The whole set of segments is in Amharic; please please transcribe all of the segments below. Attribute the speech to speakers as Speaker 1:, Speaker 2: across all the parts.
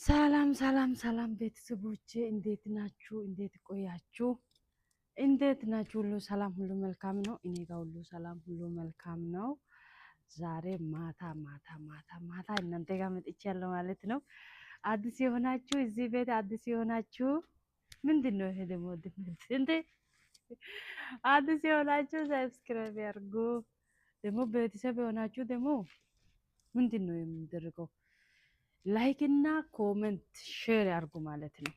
Speaker 1: ሰላም ሰላም ሰላም ቤተሰቦቼ እንዴት ናችሁ? እንዴት ቆያችሁ? እንዴት ናችሁ? ሁሉ ሰላም፣ ሁሉ መልካም ነው። እኔ ጋር ሁሉ ሰላም፣ ሁሉ መልካም ነው። ዛሬ ማታ እናንተ ጋር መጥቻለሁ ማለት ነው። አዲስ የሆናችሁ እዚህ ቤት አዲስ የሆናችሁ ምንድን ነው ይሄ ደግሞ ድምፅ እንዴ? አዲስ የሆናችሁ ሰብስክራይብ ያርጉ። ደግሞ ቤተሰብ የሆናችሁ ደግሞ ምንድን ነው የምንደርገው? ላይክ እና ኮመንት ሼር ያርጉ ማለት ነው።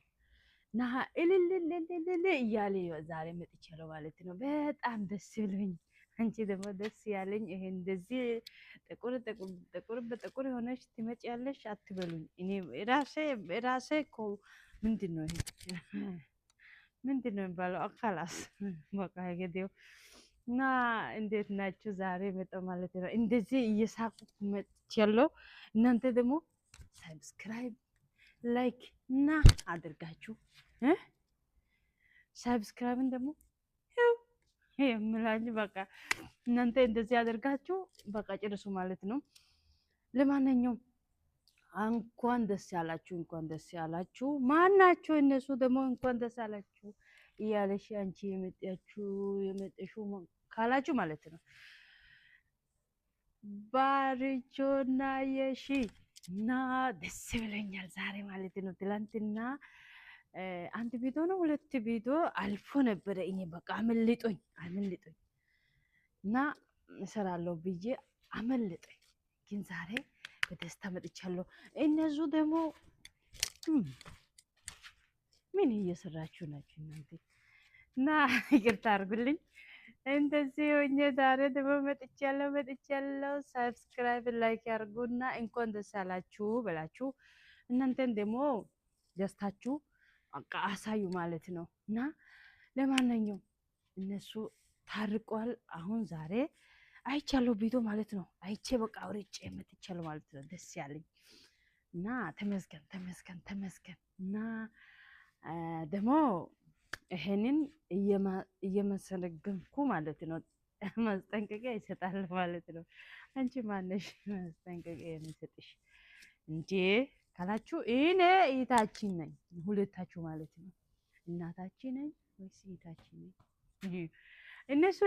Speaker 1: እና እልልልልልል እያለ ዛሬ መጥቻለሁ ማለት ነው። በጣም ደስ ብሎኝ አንቺ ደግሞ ደስ ያለኝ ይሄ እንደዚህ ጥቁር በጥቁር የሆነች ትመጪያለሽ አትበሉኝ። እኔ ራሴ እኮ ምንድን ነው ይሄ ምንድን ነው የሚባለው? አካላስ በቃ ሄገዴው እና እንዴት ናችሁ? ዛሬ መጣሁ ማለት ነው። እንደዚህ እየሳቁ መጥቻለሁ። እናንተ ደግሞ ሰብስክራይብ ላይክ እና አድርጋችሁ ሰብስክራይብን ደግሞ የምላችሁ በቃ እናንተ እንደዚህ አድርጋችሁ በቃ ጭርሱ ማለት ነው። ለማንኛውም እንኳን ደስ ያላችሁ፣ እንኳን ደስ ያላችሁ። ማናቸው እነሱ ደግሞ እንኳን ደስ ያላችሁ እያለሽ አንቺ የመጣሽው ካላችሁ ማለት ነው። ባርቾና የሺ እና ደስ ብለኛል ዛሬ ማለት ነው። ትላንትና አንድ ቪዲዮ ነው ሁለት ቪዲዮ አልፎ ነበረ። እኔ በቃ አመልጦኝ እና እሰራለሁ ብዬ አመልጠኝ፣ ግን ዛሬ በደስታ መጥቻለሁ። እነሱ ደግሞ ምን እየሰራችሁ ናችሁ እናንተ? እና ይቅርታ አድርጉልኝ። እንደዚህ ሆኜ ዛሬ ደግሞ መጥቻለሁ። ሰብስክራይብ ላይክ ያርጉና እንኳን ደስ ያላችሁ ብላችሁ እናንተን ደግሞ ደስታችሁ አሳዩ ማለት ነው። እና ለማንኛውም እነሱ ታርቋል። አሁን ዛሬ አይቻለሁ ቪዲዮ ማለት ነው። አይቼ በቃ አውርጬ መጥቻለሁ ማለት ነው። ደስ ያለኝ እና ተመስገን እና ደግሞ ይሄንን እየመሰለገንኩ ማለት ነው። ማስጠንቀቂያ ይሰጣል ማለት ነው። አንቺ ማነሽ ማስጠንቀቂያ የሚሰጥሽ እንጂ ካላችሁ እኔ እህታችን ነኝ፣ ሁለታችሁ ማለት ነው። እናታችን ነኝ ወይስ እህታችን ነኝ?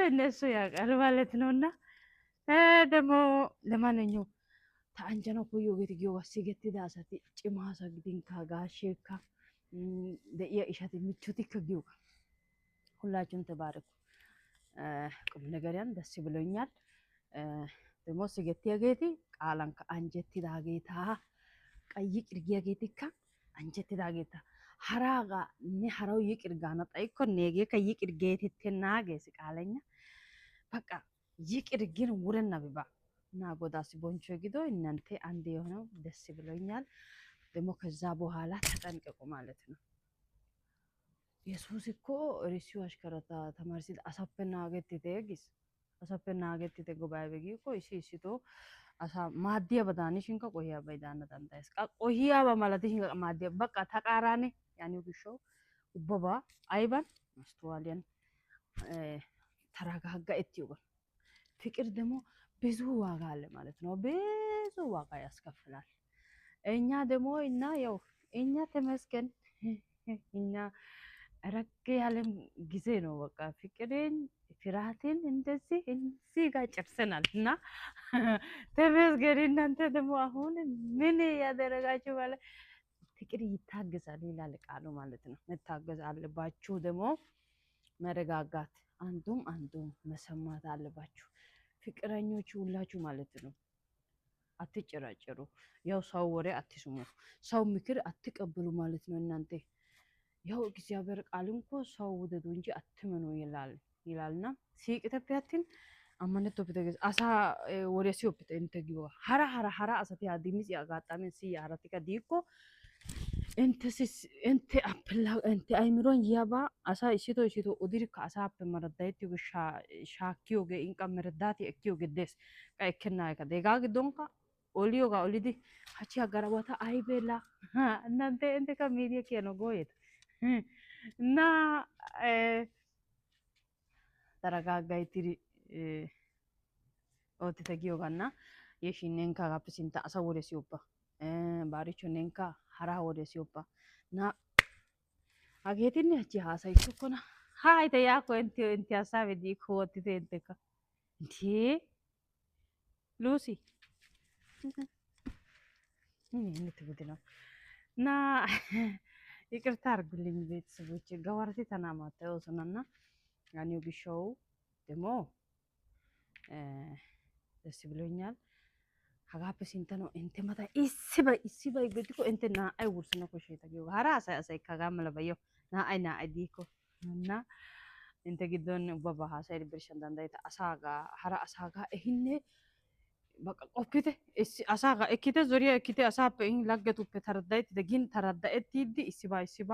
Speaker 1: እነሱ ያውቃል ማለት ነው። እና ደግሞ ለማንኛውም ተአንጀና ኮዮ ገትጊዮ ሲገት ዳሰት ጭማሳ ግዲን ካጋሼካ ደየ ኢሻት ምቾት ከጊው ሁላችሁም ተባረኩ። ቁም ነገሪያን ደስ ብሎኛል። ደግሞ ሲገት ያጌቲ ቃላን ከአንጀት ዳጌታ ቀይ ቅርጊ ያጌቲካ አንጀት ዳጌታ ሀራጋ ሀራው ይቅርጋና ጠይኮ ነጌ ከይ ቅርጌቴና ገስ ቃለኛ በቃ ይቅርግን ውረና ቢባ እና ጎዳሲ ቦንቾ ጊዶ እናንተ አንድ የሆነው ደስ ብሎኛል። ደግሞ ከዛ በኋላ ተጠንቀቁ ማለት ነው። የሱስ እኮ ሪሲው አሽከረታ ተማርሲል አሳፈና አገትቴ ጎባይ በጊ እኮ እሺቶ አሳ ማዲያ በዳኒሽን ቆያ በይዳና ዳንታይስ ቆያ በማለትሽን ማዲያ በቃ ተቃራኒ ያኔ ጉሾ ኡበባ አይባን ማስተዋሊያን ተረጋጋ እትዩጋ ፍቅር ደግሞ ብዙ ዋጋ አለ ማለት ነው። ብዙ ዋጋ ያስከፍላል። እኛ ደግሞ ያው እኛ ተመስገን እኛ ረግ ያለም ጊዜ ነው። በቃ ፍቅርን ፍርሃትን እዚህ ጋር ጨርሰናል እና ተመስገን። እናንተ ደግሞ አሁን ምን ያደረጋችሁ ማለት ፍቅር ይታገዛል ይላል ቃሉ ማለት ነው። መታገዝ አለባችሁ። ደግሞ መረጋጋት፣ አንዱም መሰማት አለባችሁ። ፍቅረኞች ሁላችሁ ማለት ነው። አትጨራጨሩ። ያው ሰው ወሬ አትስሙ፣ ሰው ምክር አትቀበሉ ማለት ነው። እናንተ ያው እግዚአብሔር ቃል እንኳ ሰው ውደዱ እንጂ አትመኑ ይላልና ሲቅተብያትን አመነቶ በተገዝ አሳ ወሬ ሲወፕተ እንተጊዋ ሀራ አሰቲ አዲሚስ ያጋጣምን ሲያራቲካ ዲኮ እንተ አፕላ እንተ አይምሮን ያባ አሳ እሺቶ ኦዲርካ አሳፕ መረዳይት ሻኪዮገ ኢንቃ መረዳት እኪዮገ ደስ ቀይከና ከደጋግ ዶንካ ኦሊዮጋ ኦሊዲ ሀቺ አጋራባታ አይቤላ እናንተ እንተ ከሚዲያ ከኖ ጎየት እና ተረጋጋይትሪ ኦቲ ተጊዮጋና የሽኔን ካጋፕሲንታ አሳ ወሬ ሲወባ baaricho nenka hara wode sioppa na ageetinni achi haasayissu kona haayite yaako enti hasabe diikko wottite enteka እንዴ ሉሲ የምትቡድ ነው እና ይቅርታ አድርጉልኝ ቤተሰቦች ገዋርቴ ተናማታው ስናና ያኔው ቢሾው ደግሞ ደስ ብሎኛል ሀጋፕ ሲንተ ነው እንተ መታ ኢሲባ ይገድኮ እንተና አይ ውርስ ነው ኮሽታ ጊዮ ሀራ አሳይ ካጋም ለበዮ ና አይዲኮ እና እንተ ግዶን በባሃ ሳይድ ብርሽን ዳንዳይታ አሳጋ ሀራ አሳጋ ይሄኔ በቃ ቆፍቴ አሳጋ እኪቴ ዙሪያ እኪቴ አሳፕ ይሄን ላገቱ ተረዳይት ደጊን ተረዳይት ኢሲባ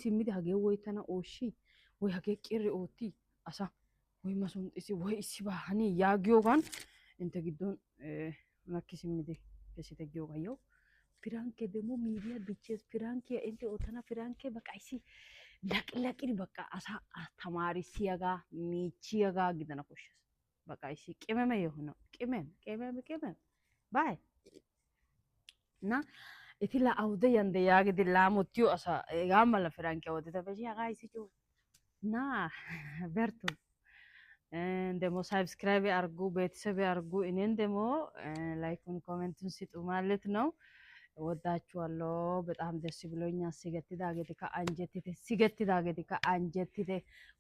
Speaker 1: ሲሚዲ ሀገ ወይተና ኦሺ ወይ ሀገ ቂሪ ኦቲ አሳ ወይ ማሱን ወይ ኢሲባ ሃኒ ያጊዮጋን እንተ ግዶን ማኪሲሚዲ ከሲተ ጊዮጋዮ ፍራንኬ ደሞ ሚዲያ ቢቼስ ፍራንኬ እንተ ኦተና ፍራንኬ በቃ ለቅለቅን በቃ አሳ ተማሪ ሲያጋ ሚቺያጋ ግደና ኮሽስ በቃ ቅመም የሆነው ቅመም ባይ እና ኢቲላ አውደ ያንደ ያግድ ላሞቲዮ አሳ ጋማላ ፍራንኬ ወደ ተበጂ ያጋይሲቹ እና በርቱ እንደሞ ሳብስክራይብ አርጉ ቤተሰብ አርጉ እኔን ደሞ ላይኩን ኮሜንቱን ስጡ ማለት ነው ወዳችኋለሁ በጣም ደስ ብሎኛል ሲገት ዳገዲካ አንጀትቴ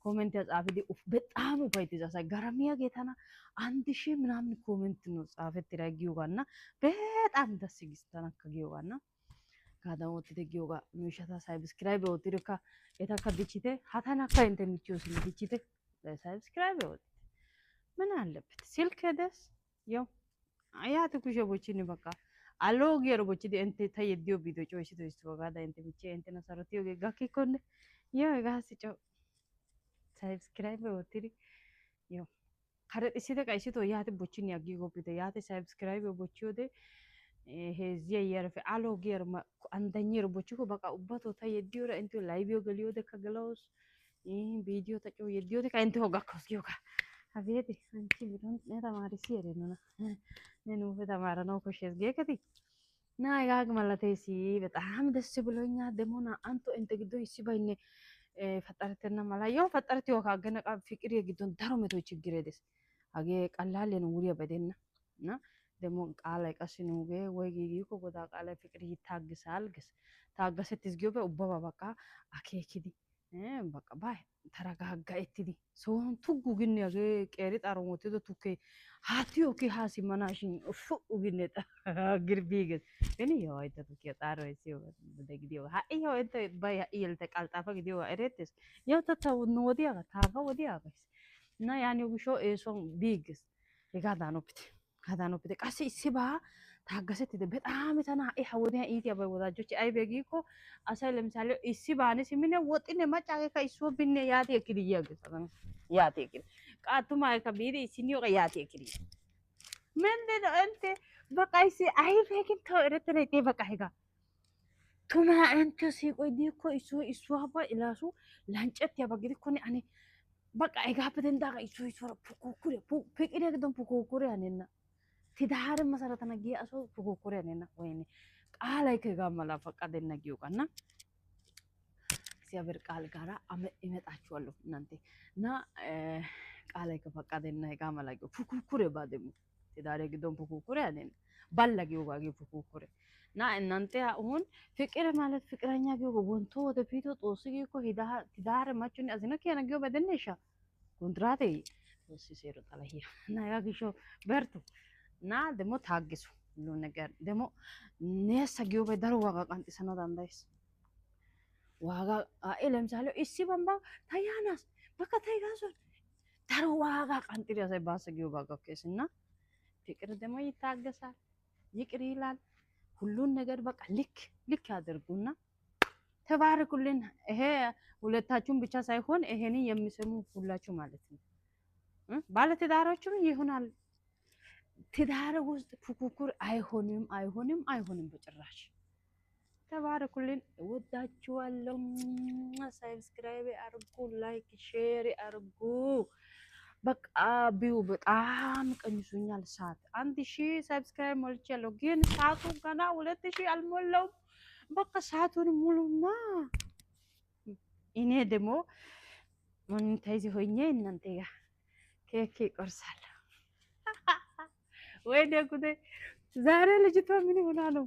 Speaker 1: ኮሜንት ያጻፍዲ በጣም ፋይቲዛሳ ጋራሚያ ጌታና 1000 ምናምን ኮሜንት ነው ጻፈት ይራጊውጋና በጣም ደስ ይግስተና ከጊውጋና ካዳሞት ደጊውጋ ምሽታ ሳብስክራይብ ወጥሪካ የታካ ቢቺቴ ሀታና ካይንተ ሚቺውስ ቢቺቴ ሳብስክራይብ ወጥ ምን አለበት ስልክ ደስ ያው አያት ኩሸቦችን በቃ allo giero bochidi ente tayeddio video choisito istogada ente biche ente nasarotio ge gakki konne yo gasi cho subscribe otiri yo kare isite kaisito yate bochini agi gopite yate subscribe bochiode hezia yerfe allo giero ma andanyiro bochiko baka ubbato tayeddio ra ente live yo galiode kagalos video ta cho yeddio ka ente hogakkos yoga avete anche biron neta mari siere nona nenu veda mara no koshes gekati na yag malatesi በጣም ደስ ብሎኛል ደሞና አንቶ እንተ ግዶ ይሲባይነ ፈጠርተና ማላዮ ፈጠርቲዮ ካገነቃ ፍቅር የግዶን ዳሮ መቶ ችግር ደስ አገ ቀላል ነው ውሪያ በደና እና ደሞ ቃል አይቀስኑ ወይ ጊጊ ኮ ጎዳ ቃል ፍቅር ይታግሳል ግስ ታገሰት ዝጊዮ በኡባባ በቃ አኬኪዲ በቃ ባይ ተረጋጋ እትዲ ሶን ቱጉ ግን ያገ ቀሪ ጣሮሞት ቱከ ሃቲዮ ኪ ሃሲ ማናሽን ኡፍ ኡግነጣ ግርቢገስ እኔ ያው አይተቱ ኪ ጣሮ እሲዮ በደግዲዮ ሃይዮ እንተ ባይ ኢልተ ቃልጣፋ ግዲዮ አሬትስ ያው ተታው ኖዲያ ታፋ ወዲያ ጋስ እና ያኔው ቢሾ ኤሶን ቢግስ የጋዳኖፕቲ ቃሲ ሲባ ታገሰት በጣም ተና ይሐወዲያ ኢቲያ በወዳጆች አይበጊኮ አሳይ ለምሳሌ ኢሲባኔ ሲሚነ ወጥነ ማጫገ ከይሶ ቢነ ያቴ ክሪያ ገሰና ያቴ ክሪ ቃቱማ ከቢዲ ሲኒዮ ያቴ ክሪ ምንድን እንተ በቃይሲ አይበጊን ተረተነ ጤ በቃ ሄጋ ቱማ እንተ ሲቆይ ዲኮ ኢሶ አባ ኢላሱ ላንጨት ያበግዲ ኮኒ አኔ በቃ አይጋብደን ዳጋ ኢሶ ፑኩኩሬ ፍቅሬ ግዶን ፑኩኩሬ አኔና ትዳር መሰረት ነጊ አሶ ፉኩኩሬ ነና ወይኔ ቃላይ ከጋመላ ፈቃደ ነጊው ቀና ሲያብር ቃል ጋራ ይመጣችኋለሁ እናንተ እና ቃላይ ከፈቃደ ነጋመላ ፉኩኩሬ ባደሙ ትዳር ግዶን ፉኩኩሬ አኔን ባላጊው ጋጊ ፉኩኩሬ እና እናንተ አሁን ፍቅር ማለት ፍቅረኛ ጊው ወንቶ ወደፊቱ ጦስጊ ኮ ትዳር ማቹን አዝነ ከነጊው በደነሻ ኮንትራቴ ሲሰሩ ጠላሂያ እና ያጊሾ በርቱ እና ደግሞ ታግሱ ሁሉ ነገር ደግሞ ነሰጊው በዳሩ ዋጋ ቃንጥሰና ዳንዳይስ ዋጋ ለምሳሌ እሲ በንባ ታያናስ በቃ ታይጋሶን ዳሩ ዋጋ ቃንጥሪያ ሳይባሰጊው ዋጋ ከስና ፍቅር ደግሞ ይታገሳል ይቅር ይላል ሁሉን ነገር በቃ ልክ ያደርጉና ተባረኩልን ይሄ ሁለታችሁም ብቻ ሳይሆን ይሄን የሚሰሙ ሁላችሁ ማለት ነው ባለ ትዳሮችም ይሆናል ትዳር ውስጥ ፉኩኩር አይሆንም በጭራሽ ተባረኩልን ወዳችኋለሁ ሰብስክራይብ አርጉ ላይክ ሼር አርጉ በቃ ቢው በጣም ቀንሶኛል። ሰዓት 1000 ሰብስክራይብ ሞልቻለሁ፣ ግን ሰዓቱ ገና 2000 አልሞላውም። በቃ ሰዓቱን ሙሉና እኔ ደግሞ ሞኔታይዝ ሆኜ እናንተ ጋር ኬክ ቆርሳለሁ። ወይኔ ጉዴ! ዛሬ ልጅቷ ምን ሆና ነው?